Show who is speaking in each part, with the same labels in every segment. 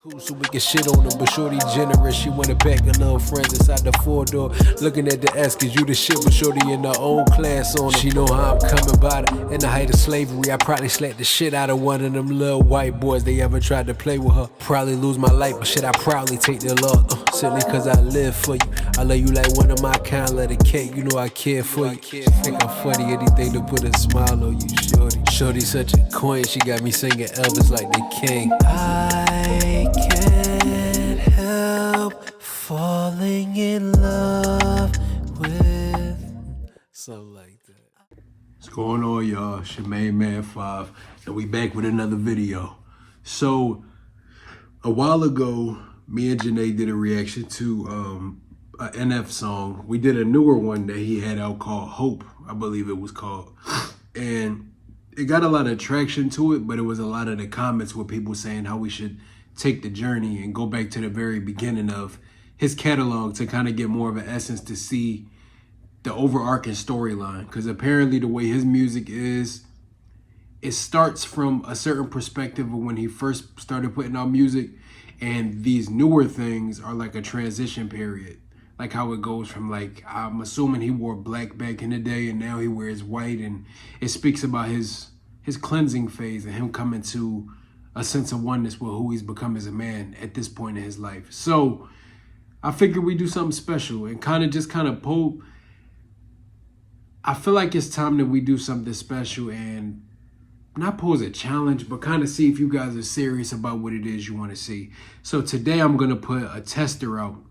Speaker 1: Cool, so we can shit on them, but shorty generous. She wanna pack her little friends inside the 4-door. Looking at the ass, cause you the shit, but shorty in her own class on them. She know how I'm coming by it. In the height of slavery, I probably slapped the shit out of one of them little white boys. They ever tried to play with her. Probably lose my life, but shit, I proudly take their love. Simply cause I live for you. I love you like one of my kind, let it cake. You know I care for you. Think I'm funny, anything to put a smile on you, shorty. Shorty such a queen, she got me singing Elvis like the king. I can't help falling in love with something like that. What's going on, y'all? It's your main man 5, and we back with another video. So a while ago, me and Janae did a reaction to a NF song. We did a newer one that he had out called Hope, I believe it was called, and it got a lot of traction to it, but it was a lot of the comments with people saying how we should take the journey and go back to the very beginning of his catalog to kind of get more of an essence to see the overarching storyline. Because apparently the way his music is, it starts from a certain perspective of when he first started putting out music, and these newer things are like a transition period. Like how it goes from, like, I'm assuming he wore black back in the day and now he wears white, and it speaks about his cleansing phase and him coming to a sense of oneness with who he's become as a man at this point in his life. So I figured we do something special and kind of poke. I feel like it's time that we do something special and not pose a challenge, but kind of see if you guys are serious about what it is you want to see. So today I'm going to put a tester out.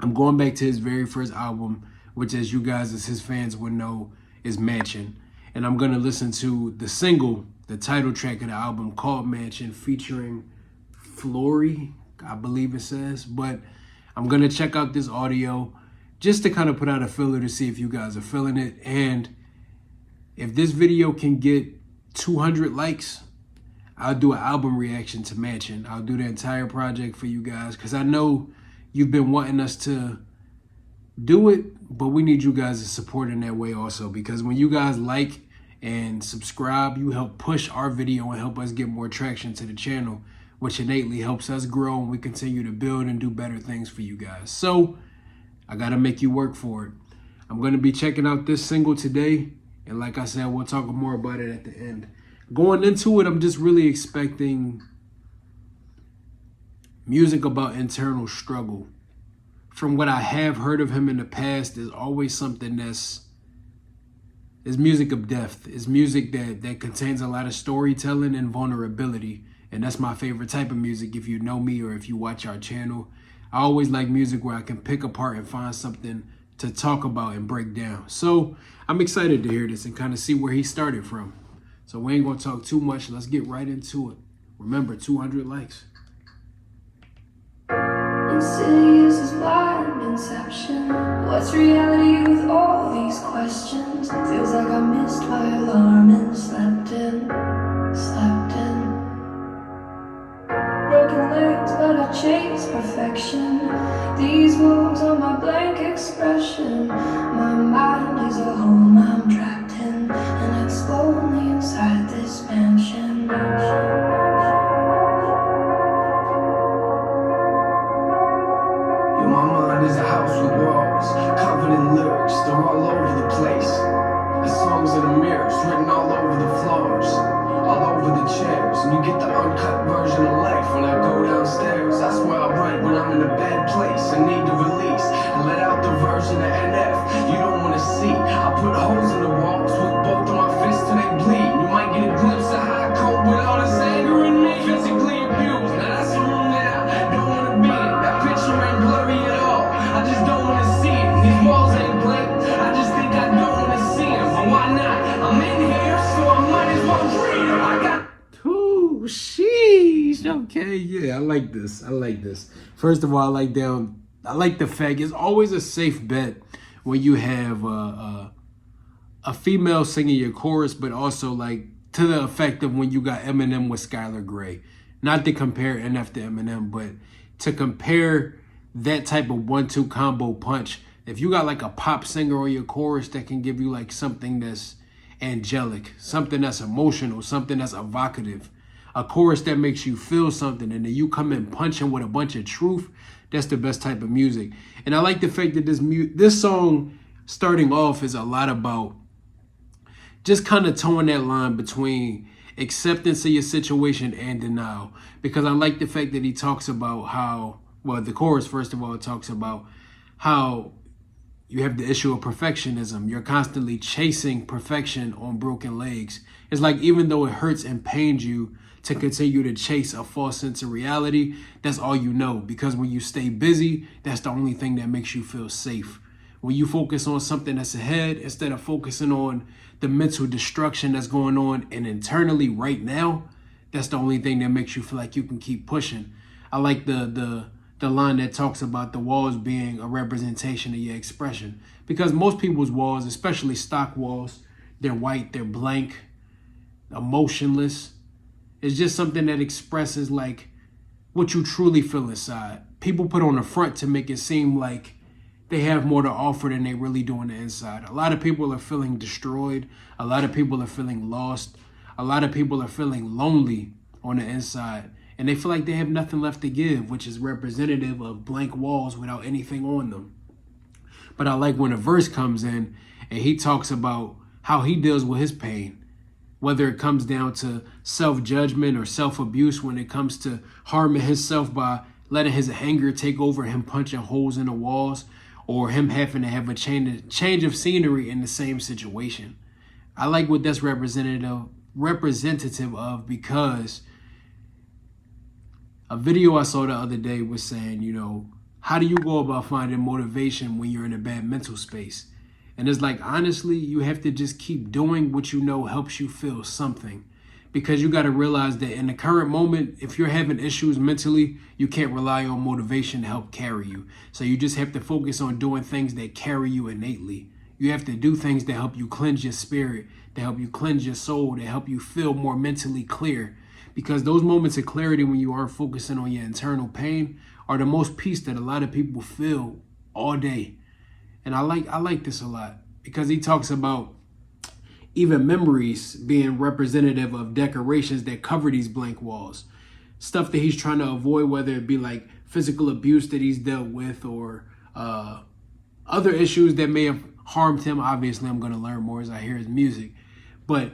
Speaker 1: I'm going back to his very first album, which, as you guys as his fans would know, is Mansion. And I'm going to listen to the single, the title track of the album called Mansion, featuring Fleurie, I believe it says. But I'm going to check out this audio just to kind of put out a filler to see if you guys are feeling it. And if this video can get 200 likes, I'll do an album reaction to Mansion. I'll do the entire project for you guys, because I know you've been wanting us to do it, but we need you guys to support in that way also, because when you guys like and subscribe, you help push our video and help us get more traction to the channel, which innately helps us grow and we continue to build and do better things for you guys. So I gotta make you work for it. I'm gonna be checking out this single today, and like I said, we'll talk more about it at the end. Going into it, I'm just really expecting music about internal struggle. From what I have heard of him in the past, there's always something is music of depth. It's music that contains a lot of storytelling and vulnerability. And that's my favorite type of music. If you know me or if you watch our channel, I always like music where I can pick apart and find something to talk about and break down. So I'm excited to hear this and kind of see where he started from. So we ain't gonna talk too much. Let's get right into it. Remember, 200 likes.
Speaker 2: Insidious is blind inception. What's reality with all these questions? Feels like I missed my alarm and slept in. Broken legs, but I chase perfection. These moves are my blank expression. My mind is a home I'm trapped in, and I explode only inside this mansion.
Speaker 3: My mind is a house with walls, covered in lyrics, they're all over the place. The songs in the mirrors, written all over the floors, all over the chairs. And you get the uncut version of life when I go downstairs. That's where I write when I'm in a bad place and need to release and let out the version of NF you don't want to see. I put holes in the walls with both of my fists till they bleed. You might get a glimpse of how I cope with all this anger in me. Physically abused, now that's the room that I don't want to be in. That picture ain't blurry at all, I just don't want to see it. These walls ain't blank, I just think I don't want to see them. But why not? I'm in here, so I might as well read them. I got...
Speaker 1: Ooh, sheesh. Okay, yeah, I like this. First of all, I like the fact it's always a safe bet when you have a female singing your chorus, but also like to the effect of when you got Eminem with Skylar Grey. Not to compare NF to Eminem, but to compare that type of 1-2 combo punch. If you got like a pop singer on your chorus that can give you like something that's angelic, something that's emotional, something that's evocative, a chorus that makes you feel something, and then you come in punching with a bunch of truth. That's the best type of music. And I like the fact that this song starting off is a lot about just kind of towing that line between acceptance of your situation and denial. Because I like the fact that he talks about how, well, the chorus, first of all, talks about how you have the issue of perfectionism. You're constantly chasing perfection on broken legs. It's like, even though it hurts and pains you to continue to chase a false sense of reality, that's all you know. Because when you stay busy, that's the only thing that makes you feel safe. When you focus on something that's ahead, instead of focusing on the mental destruction that's going on and internally right now, that's the only thing that makes you feel like you can keep pushing. I like the line that talks about the walls being a representation of your expression. Because most people's walls, especially stock walls, they're white, they're blank, emotionless. It's just something that expresses like what you truly feel inside. People put on the front to make it seem like they have more to offer than they really do on the inside. A lot of people are feeling destroyed. A lot of people are feeling lost. A lot of people are feeling lonely on the inside. And they feel like they have nothing left to give, which is representative of blank walls without anything on them. But I like when a verse comes in and he talks about how he deals with his pain. Whether it comes down to self-judgment or self-abuse, when it comes to harming himself by letting his anger take over, him punching holes in the walls, or him having to have a change of scenery in the same situation. I like what that's representative of, because a video I saw the other day was saying, you know, how do you go about finding motivation when you're in a bad mental space? And it's like, honestly, you have to just keep doing what you know helps you feel something. Because you got to realize that in the current moment, if you're having issues mentally, you can't rely on motivation to help carry you. So you just have to focus on doing things that carry you innately. You have to do things that help you cleanse your spirit, that help you cleanse your soul, that help you feel more mentally clear. Because those moments of clarity when you aren't focusing on your internal pain are the most peace that a lot of people feel all day. And I like this a lot, because he talks about even memories being representative of decorations that cover these blank walls. Stuff that he's trying to avoid, whether it be like physical abuse that he's dealt with, or other issues that may have harmed him. Obviously, I'm going to learn more as I hear his music. But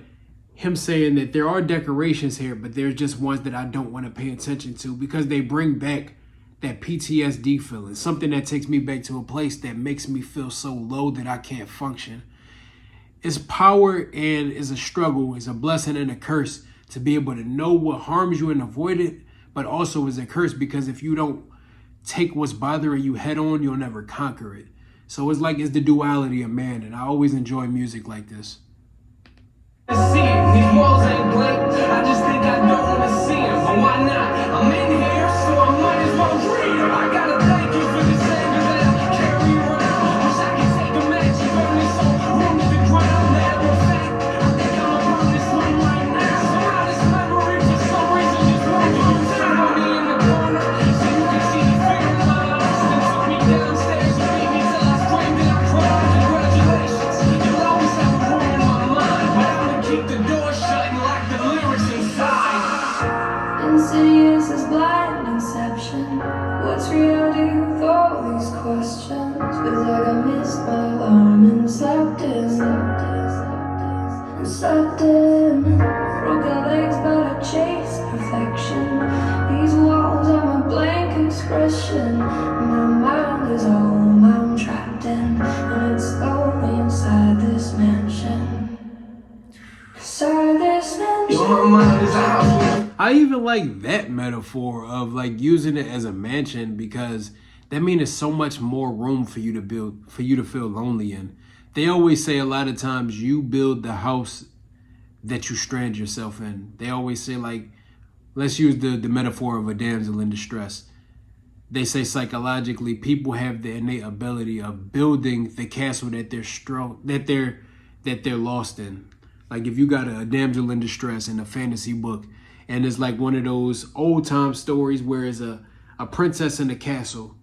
Speaker 1: him saying that there are decorations here, but there's just ones that I don't want to pay attention to, because they bring back that PTSD feeling, something that takes me back to a place that makes me feel so low that I can't function. It's power and is a struggle, it's a blessing and a curse to be able to know what harms you and avoid it, but also is a curse, because if you don't take what's bothering you head on, you'll never conquer it. So it's like, it's the duality of man, and I always enjoy music like this.
Speaker 3: These walls ain't blank, I just think I don't want to see them, but why not? I'm in here, so I might as well read them. I gotta thank you for the savings that I carry around. Wish I could take a match and burn this whole room to the ground. Matter of fact, I think I'ma burn this one right now. Somehow this memory for some reason just won't lose. Somebody in the corner, so you can see the fear in my eyes. Then took me downstairs and beat me till I screamed and I cried. Congratulations, you'll always have a room in my mind, but I'ma keep the door shut and lock the lyrics inside.
Speaker 2: Insidious as blind inception. What's reality with all these questions? Feels like I missed my alarm and slept in. Broken legs, but I chase perfection. These walls are my blank expression. My mind is a home I'm trapped in, and it's lonely inside this mansion. Inside this mansion.
Speaker 3: Yo, my mind is a house.
Speaker 1: I even like that metaphor of like using it as a mansion, because that means there's so much more room for you to build, for you to feel lonely in. They always say a lot of times you build the house that you strand yourself in. They always say, like, let's use the metaphor of a damsel in distress. They say psychologically people have the innate ability of building the castle that they're lost in. Like if you got a damsel in distress in a fantasy book, and it's like one of those old time stories where it's a princess in a castle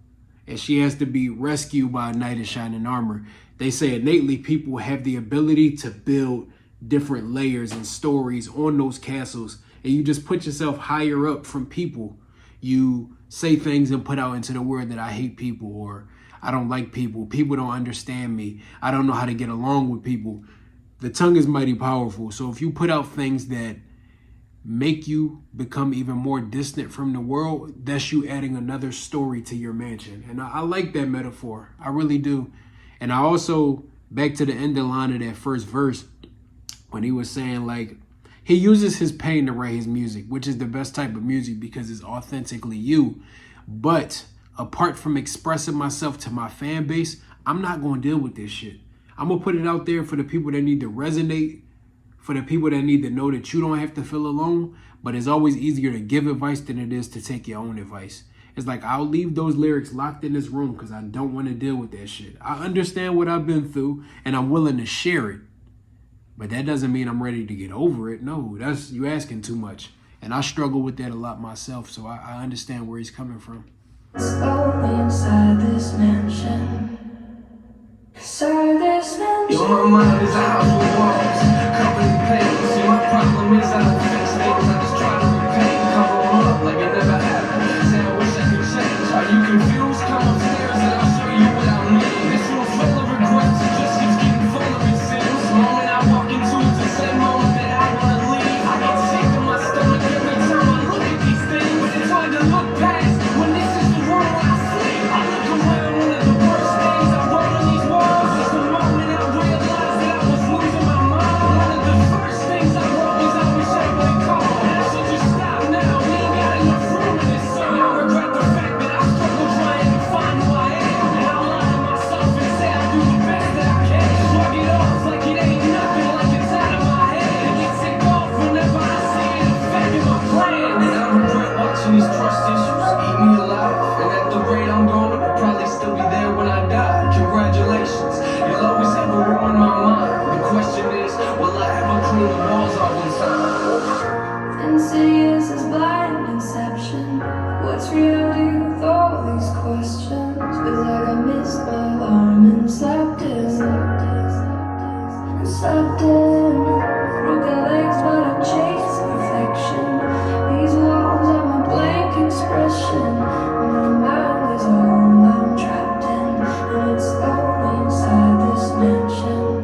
Speaker 1: and she has to be rescued by a knight in shining armor. They say innately people have the ability to build different layers and stories on those castles and you just put yourself higher up from people. You say things and put out into the world that I hate people, or I don't like people. People don't understand me. I don't know how to get along with people. The tongue is mighty powerful. So if you put out things that make you become even more distant from the world, that's you adding another story to your mansion. And I like that metaphor. I really do. And I also, back to the end of the line of that first verse, when he was saying, like, he uses his pain to write his music, which is the best type of music because it's authentically you. But apart from expressing myself to my fan base, I'm not going to deal with this shit. I'm going to put it out there for the people that need to resonate, for the people that need to know that you don't have to feel alone. But it's always easier to give advice than it is to take your own advice. It's like, I'll leave those lyrics locked in this room because I don't want to deal with that shit. I understand what I've been through and I'm willing to share it. But that doesn't mean I'm ready to get over it. No, that's you asking too much. And I struggle with that a lot myself. So I understand where he's coming from.
Speaker 2: Slowly inside this mansion. Inside this mansion.
Speaker 3: Yo, my mind is a house with walls, covered in pain. See, my problem is I don't fix things, I just try to repaint. Cover them up like it never happened. Say I wish I could change. Are you confused? Come upstairs and I'll show you what I mean. This room full of regrets, it just keeps getting full of it seems. The moment I walk into it's the same moment that I wanna leave. I get sick to my stomach every time I look at these things. But it's hard to look past when this is the world I see. I look around, one of the worst things I wrote on these walls is the moment I realized that I was losing my mind. One of the first things I wrote was I wish I would call. And I should just stop now, we ain't got enough room in this song. I regret the fact that I struggle trying to find who I am. And I'll lie to myself and say I do the best that I can. Shrug it off like it ain't nothing, like it's out of my head. It gets sick off whenever I see it affecting my plans. And I regret watching these trust issues eat me alive. And at the rate I'm going, I'll probably still be there when I die. Congratulations, you'll always have a room in my mind. The question is, will I ever clean the walls off in time?
Speaker 2: Insidious as blind inception. What's reality with all these questions? Feels like I missed my alarm and slept in. And slept in. Broken legs, but I chase perfection. These walls are my blank expression. My mind is a home I'm trapped in. And it's lonely inside this mansion.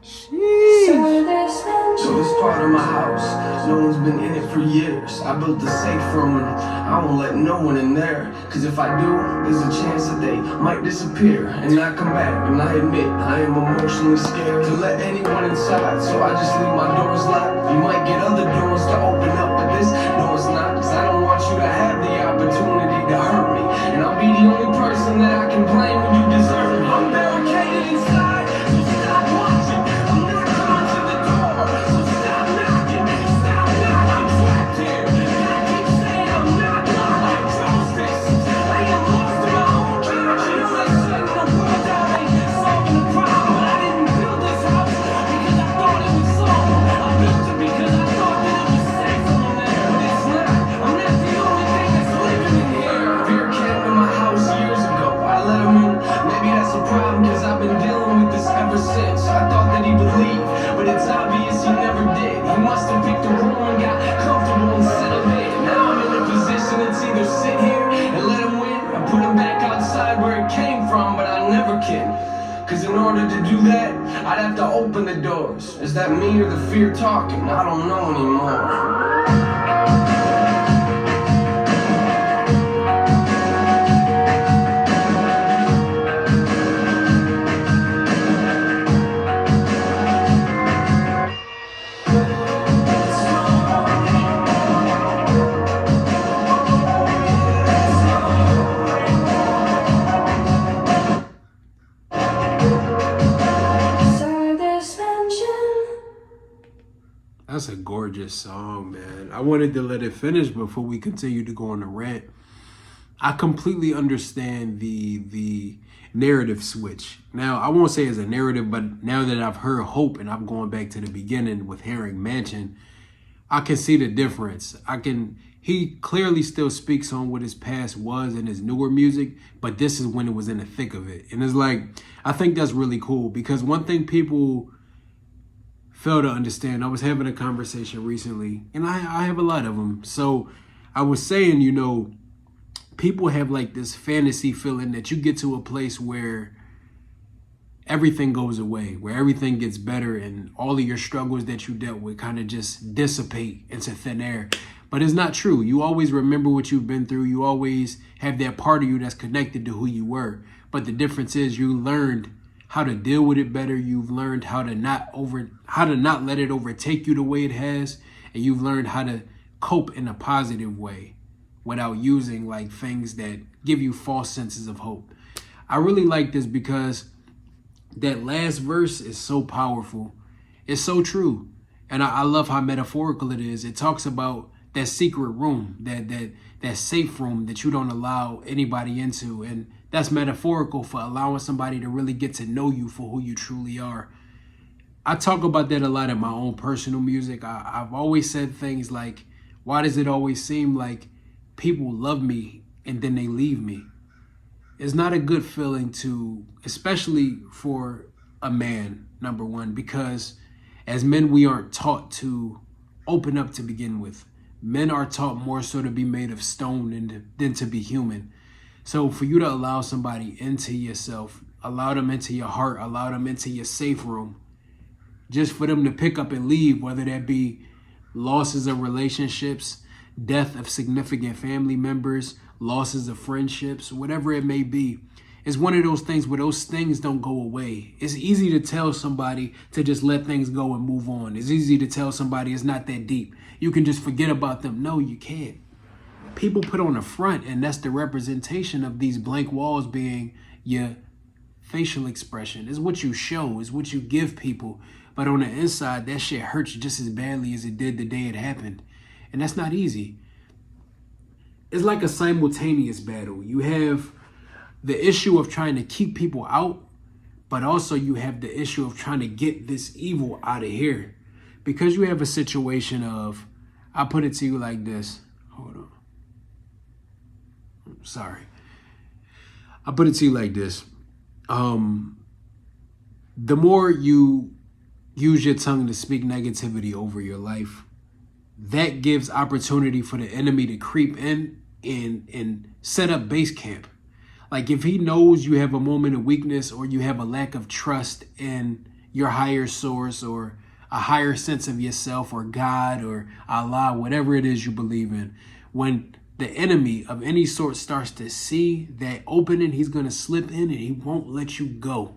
Speaker 2: Inside this mansion.
Speaker 3: So this part of my house, no one's been in it for years. I built a safe from it, I won't let no one in there. Cause if I do, there's a chance that they might disappear and not come back. And I admit, I am emotionally scared to let anyone inside. So I just leave my doors locked. You might get other doors to open up, but this door's not. Cause I don't want you to have the opportunity to hurt me. And I'll be the only person that I can blame when you deserve me. I'm barricaded inside, so stop watching. I'm not coming to the door, so stop knocking. Stop knocking, I'm trapped here. I keep saying I'm not locked like drumsticks. I am lost in my own conscience. Like shutting the world down ain't solving the problem. But I didn't build this house because I thought it was sold. I built it because I thought that it was safe from there. But it's not. I'm not the only thing that's living in here. Fear came to my house years ago. I let him in. Maybe that's a problem cause I've been dealing with this ever since. I thought that he would leave, but it's obvious he never did. He must have picked a room and got comfortable and settled in. Now I'm in a position to either sit here and let him win or put him back outside where it came from, but I never can. Cause in order to do that, I'd have to open the doors. Is that me or the fear talking? I don't know anymore.
Speaker 2: Inside this mansion.
Speaker 1: That's a gorgeous song, man. I wanted to let it finish before we continue to go on the rant. I completely understand the narrative switch. Now, I won't say it's a narrative, but now that I've heard Hope and I'm going back to the beginning with hearing Mansion, I can see the difference. He clearly still speaks on what his past was in his newer music, but this is when it was in the thick of it. And it's like, I think that's really cool because one thing people fail to understand. I was having a conversation recently, and I have a lot of them. So I was saying, you know, people have like this fantasy feeling that you get to a place where everything goes away, where everything gets better and all of your struggles that you dealt with kind of just dissipate into thin air. But it's not true. You always remember what you've been through. You always have that part of you that's connected to who you were. But the difference is you learned how to deal with it better. You've learned how to not let it overtake you the way it has. And you've learned how to cope in a positive way without using like things that give you false senses of hope. I really like this because that last verse is so powerful. It's so true. And I love how metaphorical it is. It talks about that secret room, that safe room that you don't allow anybody into. And that's metaphorical for allowing somebody to really get to know you for who you truly are. I talk about that a lot in my own personal music. I've always said things like, why does it always seem like people love me and then they leave me? It's not a good feeling to, especially for a man, number one, because as men, we aren't taught to open up to begin with. Men are taught more so to be made of stone than to be human. So for you to allow somebody into yourself, allow them into your heart, allow them into your safe room, just for them to pick up and leave, whether that be losses of relationships, death of significant family members, losses of friendships, whatever it may be, is one of those things where those things don't go away. It's easy to tell somebody to just let things go and move on. It's easy to tell somebody it's not that deep. You can just forget about them. No, you can't. People put on a front, and that's the representation of these blank walls being your facial expression. It's what you show, it's what you give people. But on the inside, that shit hurts just as badly as it did the day it happened. And that's not easy. It's like a simultaneous battle. You have the issue of trying to keep people out, but also you have the issue of trying to get this evil out of here. Because you have a situation of, I'll put it to you like this. Hold on. Sorry. I'll put it to you like this. The more you use your tongue to speak negativity over your life, that gives opportunity for the enemy to creep in and set up base camp. Like if he knows you have a moment of weakness or you have a lack of trust in your higher source or a higher sense of yourself or God or Allah, whatever it is you believe in, when the enemy of any sort starts to see that opening, he's going to slip in and he won't let you go.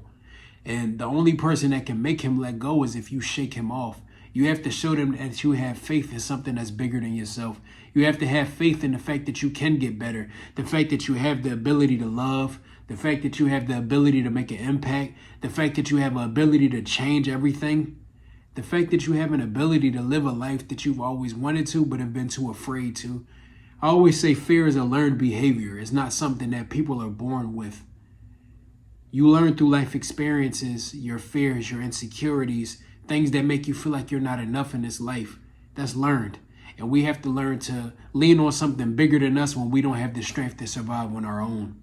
Speaker 1: And the only person that can make him let go is if you shake him off. You have to show them that you have faith in something that's bigger than yourself. You have to have faith in the fact that you can get better, the fact that you have the ability to love, the fact that you have the ability to make an impact, the fact that you have an ability to change everything, the fact that you have an ability to live a life that you've always wanted to but have been too afraid to. I always say fear is a learned behavior. It's not something that people are born with. You learn through life experiences, your fears, your insecurities, things that make you feel like you're not enough in this life. That's learned. And we have to learn to lean on something bigger than us when we don't have the strength to survive on our own.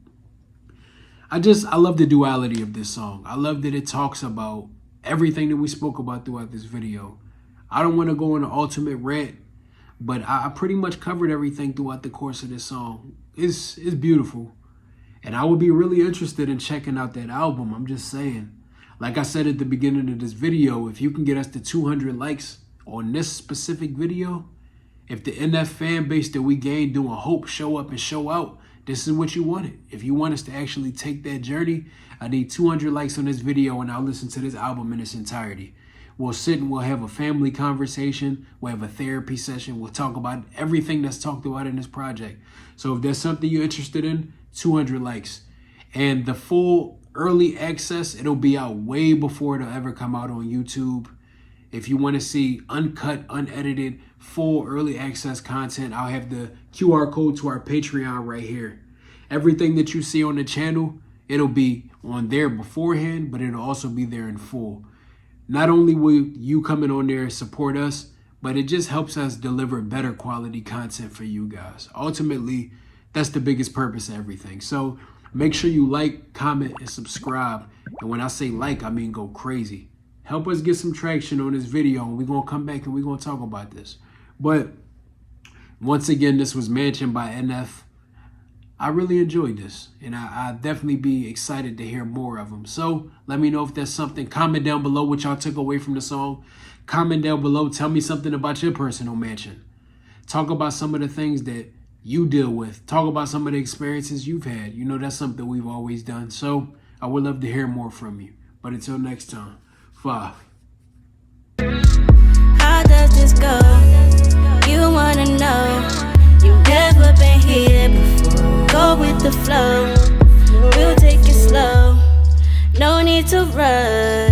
Speaker 1: I love the duality of this song. I love that it talks about everything that we spoke about throughout this video. I don't want to go on an ultimate rant, but I pretty much covered everything throughout the course of this song. It's beautiful. And I would be really interested in checking out that album. I'm just saying. Like I said at the beginning of this video, if you can get us to 200 likes on this specific video, if the NF fan base that we gained doing Hope show up and show out, this is what you wanted. If you want us to actually take that journey, I need 200 likes on this video and I'll listen to this album in its entirety. We'll sit and we'll have a family conversation. We'll have a therapy session. We'll talk about everything that's talked about in this project. So if there's something you're interested in, 200 likes. And the full early access, it'll be out way before it'll ever come out on YouTube. If you want to see uncut, unedited, full early access content, I'll have the QR code to our Patreon right here. Everything that you see on the channel, it'll be on there beforehand, but it'll also be there in full. Not only will you coming on there support us, but it just helps us deliver better quality content for you guys. Ultimately, that's the biggest purpose of everything. So make sure you like, comment, and subscribe. And when I say like, I mean go crazy. Help us get some traction on this video, and we're going to come back and we're going to talk about this. But once again, this was Mansion by NF. I really enjoyed this, and I'll definitely be excited to hear more of them. So let me know if there's something. Comment down below what y'all took away from the song. Comment down below. Tell me something about your personal mansion. Talk about some of the things that you deal with. Talk about some of the experiences you've had. You know, that's something we've always done. So I would love to hear more from you. But until next time, 5.
Speaker 4: How does this go? You wanna know. You've never been here before. Go with the flow. We'll take it slow. No need to rush.